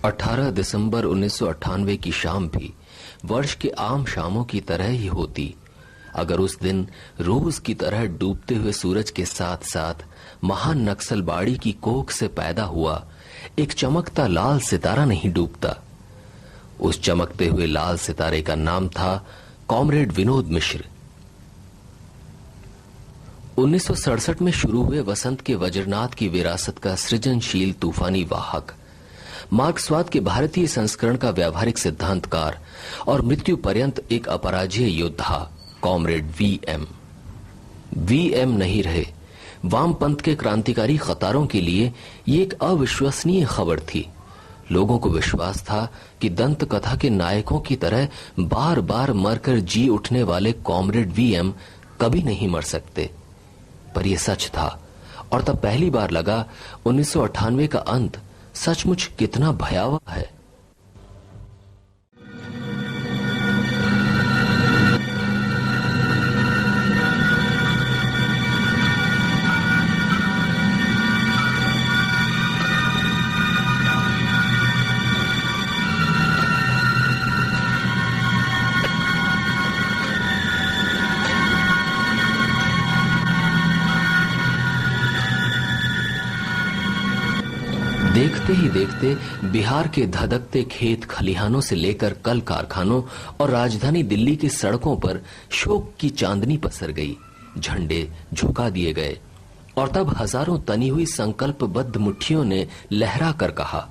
18 दिसंबर 1998 की शाम भी वर्ष के आम शामों की तरह ही होती अगर उस दिन रोज की तरह डूबते हुए सूरज के साथ साथ महान नक्सलबाड़ी की कोख से पैदा हुआ एक चमकता लाल सितारा नहीं डूबता। उस चमकते हुए लाल सितारे का नाम था कॉमरेड विनोद मिश्र। 1967 में शुरू हुए वसंत के वज्रनाथ की विरासत का सृजनशील तूफानी वाहक, मार्क्सवाद के भारतीय संस्करण का व्यावहारिक सिद्धांतकार और मृत्यु पर्यंत एक अपराजेय योद्धा कॉमरेड वीएम नहीं रहे। वामपंथ के क्रांतिकारी कतारों के लिए ये एक अविश्वसनीय खबर थी। लोगों को विश्वास था कि दंत कथा के नायकों की तरह बार बार मरकर जी उठने वाले कॉमरेड वीएम कभी नहीं मर सकते, पर यह सच था। और तब पहली बार लगा 1998 का अंत सचमुच कितना भयावह है। देखते ही देखते बिहार के धधकते खेत खलिहानों से लेकर कल कारखानों और राजधानी दिल्ली की सड़कों पर शोक की चांदनी पसर गई। झंडे झुका दिए गए और तब हजारों तनी हुई संकल्पबद्ध मुट्ठियों ने लहरा कर कहा,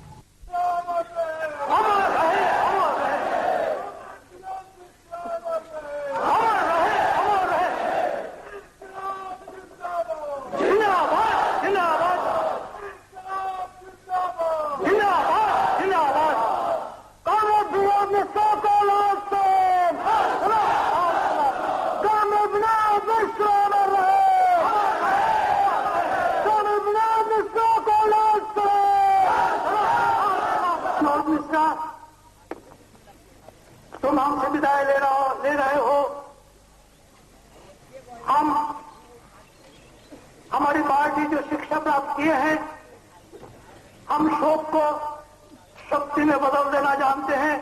तुम हमसे विदाई ले रहे हो। हमारी पार्टी जो शिक्षा प्राप्त किए हैं, हम शोक को शक्ति में बदल देना जानते हैं।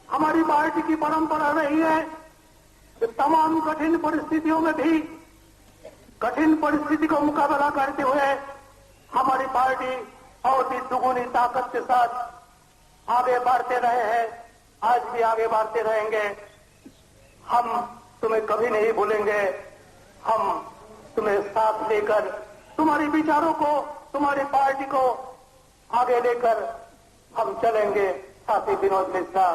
हमारी पार्टी की परंपरा रही है कि तमाम कठिन परिस्थितियों में भी कठिन परिस्थिति को मुकाबला करते हुए हमारी पार्टी और भी दुगुनी ताकत के साथ आगे बढ़ते रहे हैं, आज भी आगे बढ़ते रहेंगे। हम तुम्हें कभी नहीं भूलेंगे। हम तुम्हें साथ लेकर तुम्हारे विचारों को, तुम्हारी पार्टी को आगे लेकर हम चलेंगे। साथी विनोद मिश्रा।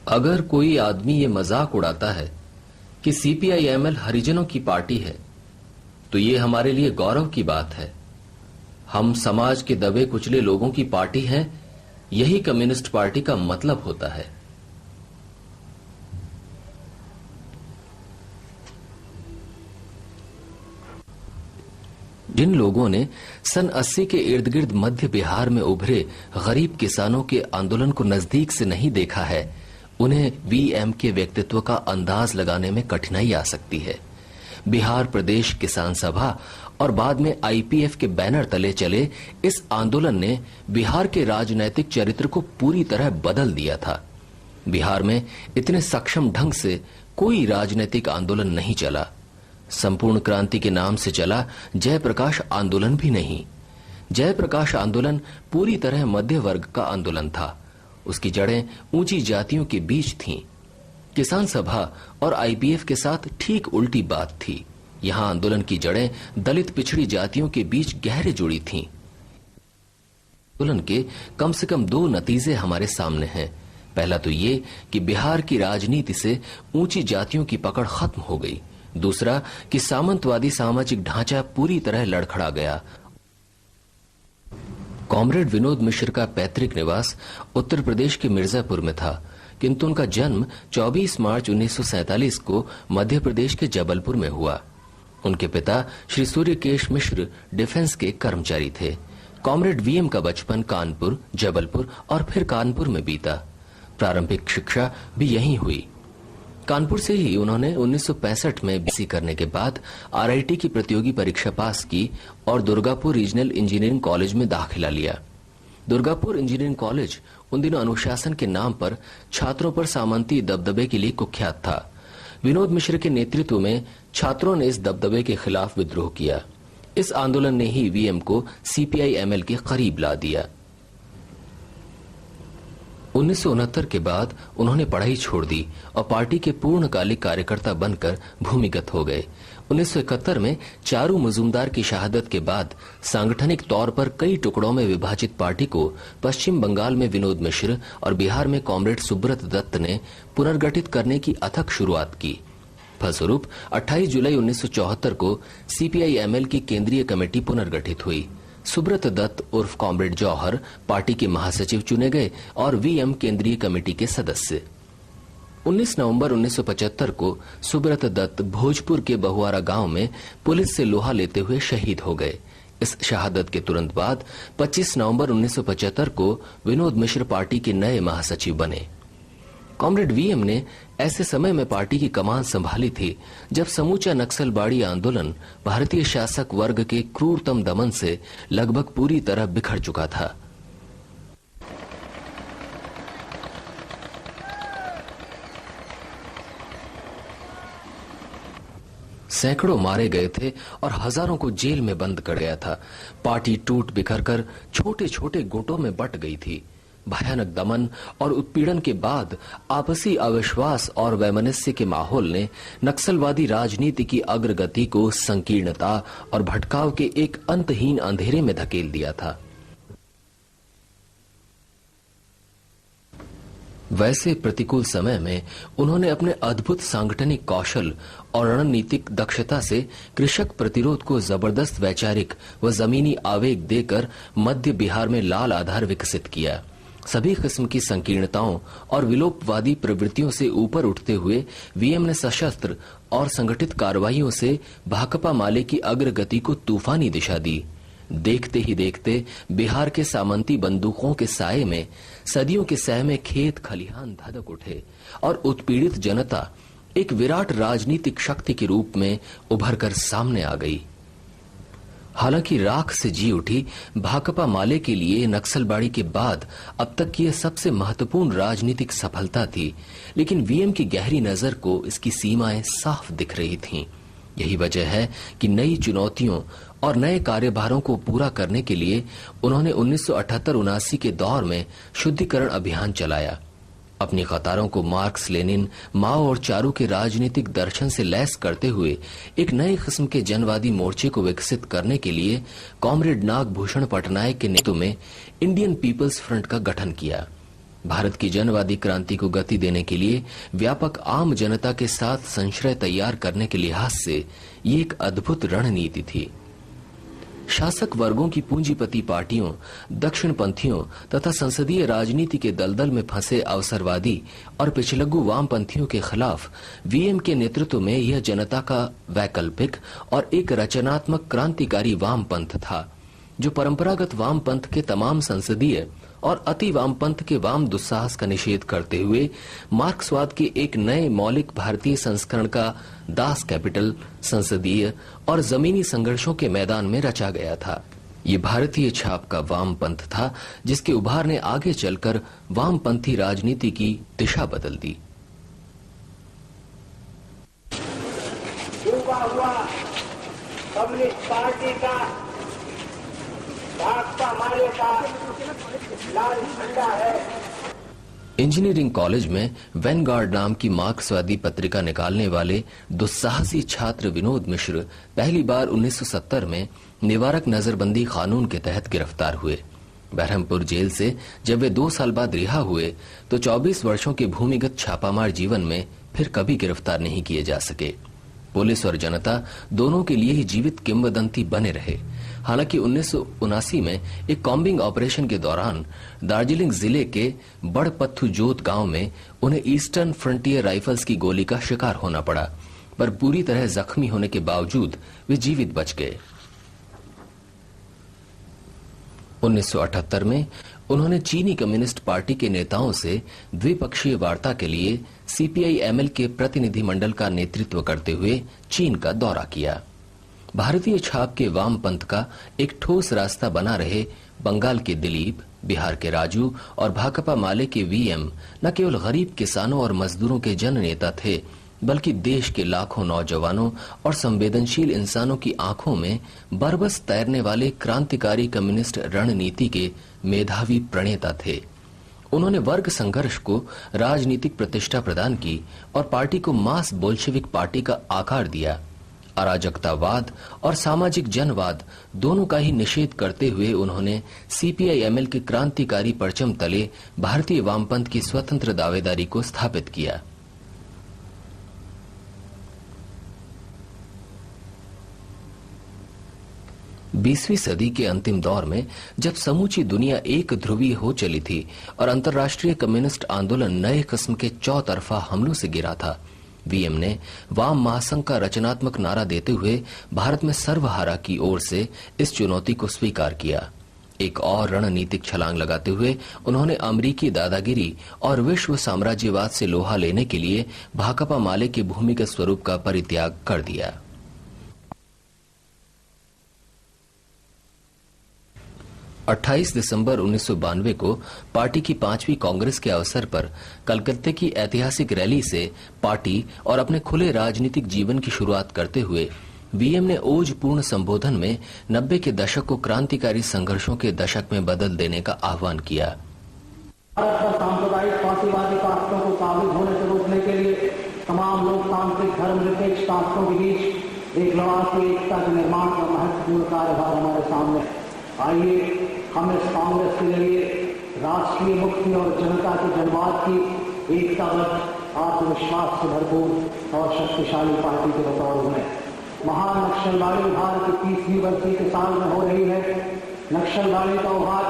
अगर कोई आदमी ये मजाक उड़ाता है कि सीपीआईएमएल हरिजनों की पार्टी है, तो ये हमारे लिए गौरव की बात है। हम समाज के दबे कुचले लोगों की पार्टी हैं, यही कम्युनिस्ट पार्टी का मतलब होता है। जिन लोगों ने सन 80 के इर्द गिर्द मध्य बिहार में उभरे गरीब किसानों के आंदोलन को नजदीक से नहीं देखा है, उन्हें वीएम के व्यक्तित्व का अंदाज लगाने में कठिनाई आ सकती है। बिहार प्रदेश किसान सभा और बाद में आईपीएफ के बैनर तले चले इस आंदोलन ने बिहार के राजनैतिक चरित्र को पूरी तरह बदल दिया था। बिहार में इतने सक्षम ढंग से कोई राजनैतिक आंदोलन नहीं चला। संपूर्ण क्रांति के नाम से चला जयप्रकाश आंदोलन भी नहीं। जयप्रकाश आंदोलन पूरी तरह मध्य वर्ग का आंदोलन था। उसकी जड़ें ऊंची जातियों के बीच थीं। किसान सभा और आईपीएफ के साथ ठीक उल्टी बात थी। यहां आंदोलन की जड़ें दलित पिछड़ी जातियों के बीच गहरे जुड़ी थीं। आंदोलन के कम से कम दो नतीजे हमारे सामने हैं। पहला तो ये कि बिहार की राजनीति से ऊंची जातियों की पकड़ खत्म हो गई। दूसरा कि सामंतवादी सामाजिक ढांचा पूरी तरह लड़खड़ा गया। कॉमरेड विनोद मिश्र का पैतृक निवास उत्तर प्रदेश के मिर्जापुर में था, किंतु उनका जन्म 24 मार्च 1947 को मध्य प्रदेश के जबलपुर में हुआ। उनके पिता श्री सूर्यकेश मिश्र डिफेंस के कर्मचारी थे। कॉमरेड वीएम का बचपन कानपुर, जबलपुर और फिर कानपुर में बीता। प्रारंभिक शिक्षा भी यहीं हुई। कानपुर से ही उन्होंने 1965 में बीएससी करने के बाद आरआईटी की प्रतियोगी परीक्षा पास की और दुर्गापुर रीजनल इंजीनियरिंग कॉलेज में दाखिला लिया। दुर्गापुर इंजीनियरिंग कॉलेज उन दिनों अनुशासन के नाम पर छात्रों पर सामंती दबदबे के लिए कुख्यात था। विनोद मिश्र के नेतृत्व में छात्रों ने इस दबदबे के खिलाफ विद्रोह किया। इस आंदोलन ने ही वीएम को सीपीआई-एमएल के करीब ला दिया। 1969 के बाद उन्होंने पढ़ाई छोड़ दी और पार्टी के पूर्णकालिक कार्यकर्ता बनकर भूमिगत हो गए। 1971 में चारू मजूमदार की शहादत के बाद सांगठनिक तौर पर कई टुकड़ों में विभाजित पार्टी को पश्चिम बंगाल में विनोद मिश्र और बिहार में कॉमरेड सुब्रत दत्त ने पुनर्गठित करने की अथक शुरुआत की। फलस्वरूप 28 जुलाई 1974 को सीपीआई-एमएल की केंद्रीय कमेटी पुनर्गठित हुई। सुब्रत दत्त उर्फ कॉमरेड जौहर पार्टी के महासचिव चुने गए और वीएम केंद्रीय कमेटी के सदस्य। 19 नवंबर 1975 को सुब्रत दत्त भोजपुर के बहुआरा गांव में पुलिस से लोहा लेते हुए शहीद हो गए। इस शहादत के तुरंत बाद 25 नवंबर 1975 को विनोद मिश्र पार्टी के नए महासचिव बने। कॉमरेड वीएम ने ऐसे समय में पार्टी की कमान संभाली थी जब समूचा नक्सलबाड़ी आंदोलन भारतीय शासक वर्ग के क्रूरतम दमन से लगभग पूरी तरह बिखर चुका था। सैकड़ों मारे गए थे और हजारों को जेल में बंद कर गया था। पार्टी टूट बिखर कर छोटे छोटे गुटों में बंट गई थी। भयानक दमन और उत्पीड़न के बाद आपसी अविश्वास और वैमनस्य के माहौल ने नक्सलवादी राजनीति की अग्रगति को संकीर्णता और भटकाव के एक अंतहीन अंधेरे में धकेल दिया था। वैसे प्रतिकूल समय में उन्होंने अपने अद्भुत सांगठनिक कौशल और रणनीतिक दक्षता से कृषक प्रतिरोध को जबरदस्त वैचारिक व जमीनी आवेग देकर मध्य बिहार में लाल आधार विकसित किया। सभी किस्म की संकीर्णताओं और विलोपवादी प्रवृत्तियों से ऊपर उठते हुए वीएम ने सशस्त्र और संगठित कार्रवाइयों से भाकपा माले की अग्रगति को तूफानी दिशा दी। देखते ही देखते बिहार के सामंती बंदूकों के साये में सदियों के सहमे खेत खलिहान धधक उठे और उत्पीड़ित जनता एक विराट राजनीतिक शक्ति के रूप में उभरकर सामने आ गई। हालांकि राख से जी उठी भाकपा माले के लिए नक्सलबाड़ी के बाद अब तक की यह सबसे महत्वपूर्ण राजनीतिक सफलता थी, लेकिन वीएम की गहरी नजर को इसकी सीमाएं साफ दिख रही थीं। यही वजह है कि नई चुनौतियों और नए कार्यभारों को पूरा करने के लिए उन्होंने 1978-79 के दौर में शुद्धिकरण अभियान चलाया। अपनी कतारों को मार्क्स, लेनिन, माओ और चारू के राजनीतिक दर्शन से लैस करते हुए एक नए किस्म के जनवादी मोर्चे को विकसित करने के लिए कॉमरेड नागभूषण पटनायक के नेतृत्व में इंडियन पीपल्स फ्रंट का गठन किया। भारत की जनवादी क्रांति को गति देने के लिए व्यापक आम जनता के साथ संश्रय तैयार करने के लिहाज से ये एक अद्भुत रणनीति थी। शासक वर्गों की पूंजीपति पार्टियों, दक्षिणपंथियों तथा संसदीय राजनीति के दलदल में फंसे अवसरवादी और पिछलग्गू वामपंथियों के खिलाफ वीएम के नेतृत्व में यह जनता का वैकल्पिक और एक रचनात्मक क्रांतिकारी वामपंथ था, जो परंपरागत वामपंथ के तमाम संसदीय और अति वामपंथ के वाम दुस्साहस का निषेध करते हुए मार्क्सवाद के एक नए मौलिक भारतीय संस्करण का दास कैपिटल संसदीय और जमीनी संघर्षों के मैदान में रचा गया था। ये भारतीय छाप का वामपंथ था जिसके उभार ने आगे चलकर वामपंथी राजनीति की दिशा बदल दी। हुआ कम्युनिस्ट पार्टी का भाकपा माले का लाल झंडा है। इंजीनियरिंग कॉलेज में वैनगार्ड नाम की मार्क्सवादी पत्रिका निकालने वाले दुस्साहसी छात्र विनोद मिश्र पहली बार 1970 में निवारक नजरबंदी कानून के तहत गिरफ्तार हुए। बरहमपुर जेल से जब वे 2 साल बाद रिहा हुए तो 24 वर्षों के भूमिगत छापामार जीवन में फिर कभी गिरफ्तार नहीं किए जा सके। पुलिस और जनता दोनों के लिए ही जीवित किंवदंती बने रहे। हालांकि 1979 में एक कॉम्बिंग ऑपरेशन के दौरान दार्जिलिंग जिले के बड़पत्थुजोत गांव में उन्हें ईस्टर्न फ्रंटियर राइफल्स की गोली का शिकार होना पड़ा, पर पूरी तरह जख्मी होने के बावजूद वे जीवित बच गए। 1978 में उन्होंने चीनी कम्युनिस्ट पार्टी के नेताओं से द्विपक्षीय वार्ता के लिए सीपीआई-एमएल के प्रतिनिधिमंडल का नेतृत्व करते हुए चीन का दौरा किया। भारतीय छाप के वामपंथ का एक ठोस रास्ता बना रहे बंगाल के दिलीप, बिहार के राजू और भाकपा माले के वीएम न केवल गरीब किसानों और मजदूरों के जन नेता थे, बल्कि देश के लाखों नौजवानों और संवेदनशील इंसानों की आंखों में बरबस तैरने वाले क्रांतिकारी कम्युनिस्ट रणनीति के मेधावी प्रणेता थे। उन्होंने वर्ग संघर्ष को राजनीतिक प्रतिष्ठा प्रदान की और पार्टी को मास बोल्शेविक पार्टी का आकार दिया। अराजकतावाद और सामाजिक जनवाद दोनों का ही निषेध करते हुए उन्होंने सीपीआई-एमएल के क्रांतिकारी परचम तले भारतीय वामपंथ की स्वतंत्र दावेदारी को स्थापित किया। बीसवीं सदी के अंतिम दौर में जब समूची दुनिया एक ध्रुवीय हो चली थी और अंतर्राष्ट्रीय कम्युनिस्ट आंदोलन नए किस्म के चौतरफा हमलों से गिरा था, वीएम ने वाम महासंघ का रचनात्मक नारा देते हुए भारत में सर्वहारा की ओर से इस चुनौती को स्वीकार किया। एक और रणनीतिक छलांग लगाते हुए उन्होंने अमेरिकी दादागिरी और विश्व साम्राज्यवाद से लोहा लेने के लिए भाकपा माले के भूमिगत स्वरूप का परित्याग कर दिया। 28 दिसंबर 1992 को पार्टी की 5वीं कांग्रेस के अवसर पर कलकत्ते की ऐतिहासिक रैली से पार्टी और अपने खुले राजनीतिक जीवन की शुरुआत करते हुए वीएम ने ओजपूर्ण संबोधन में 90 के दशक को क्रांतिकारी संघर्षों के दशक में बदल देने का आह्वान किया। सांप्रदायिक फांसीवादी ताकतों को काबिज होने से रोकने के लिए तमाम लोकतांत्रिक धर्मनिरपेक्ष ताकतों के बीच एक लड़ाकू एकता के निर्माण का महत्वपूर्ण कार्यभार हमारे सामने। आइए हम इस कांग्रेस के जरिए राष्ट्रीय मुक्ति और जनता के जनवाद की एकताबद्ध, आत्मविश्वास से भरपूर और शक्तिशाली पार्टी के बतौर हुए। महान नक्सलवादी भारत की 30वीं बरसी के साल में हो रही है। नक्सलवादी का उभार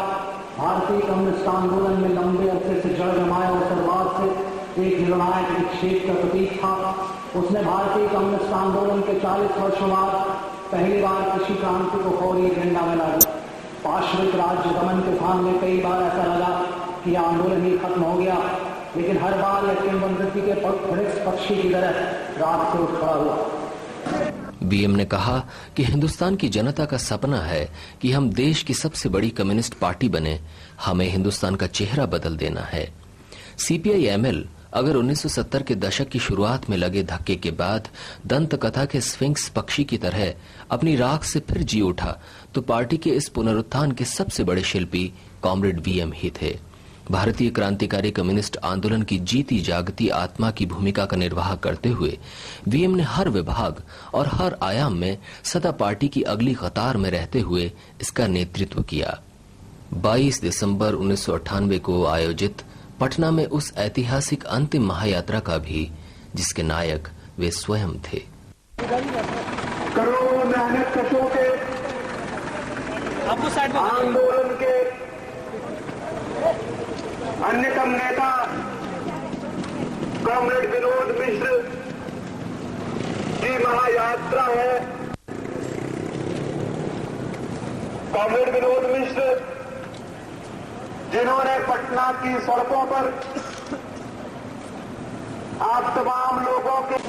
भारतीय कम्युनिस्ट आंदोलन में लंबे अरसे से जड़ जमाए और शुरुआत से एक निर्णायक विक्षेप का प्रतीक था। उसने भारतीय कम्युनिस्ट आंदोलन के 40 वर्षों बाद पहली बार कृषि क्रांति को फौरी एजेंडा में ला दिया। पाश्विक राज्य दमन के सामने कई बार ऐसा लगा कि आंदोलन ही खत्म हो गया, लेकिन हर बार यह किंवदंती के पक्षी की तरह रात से उठ खड़ा हुआ। बीएम ने कहा कि हिंदुस्तान की जनता का सपना है कि हम देश की सबसे बड़ी कम्युनिस्ट पार्टी बने। हमें हिंदुस्तान का चेहरा बदल देना है। सीपीआई-एमएल अगर 1970 के दशक की शुरुआत में लगे धक्के के बाद दंत कथा के स्फिंक्स पक्षी की तरह अपनी राख से फिर जी उठा, तो पार्टी के इस पुनरुत्थान के सबसे बड़े शिल्पी कॉमरेड वीएम ही थे। भारतीय क्रांतिकारी कम्युनिस्ट आंदोलन की जीती जागती आत्मा की भूमिका का निर्वाह करते हुए वीएम ने हर विभाग और हर आयाम में सदा पार्टी की अगली कतार में रहते हुए इसका नेतृत्व किया। 22 दिसंबर 1998 को आयोजित पटना में उस ऐतिहासिक अंतिम महायात्रा का भी जिसके नायक वे स्वयं थे। करोड़ों मेहनत कशों के आंदोलन के अन्यतम नेता कॉमरेड विनोद मिश्र की महायात्रा है। कॉमरेड विनोद मिश्र जिन्होंने पटना की सड़कों पर आप तमाम लोगों के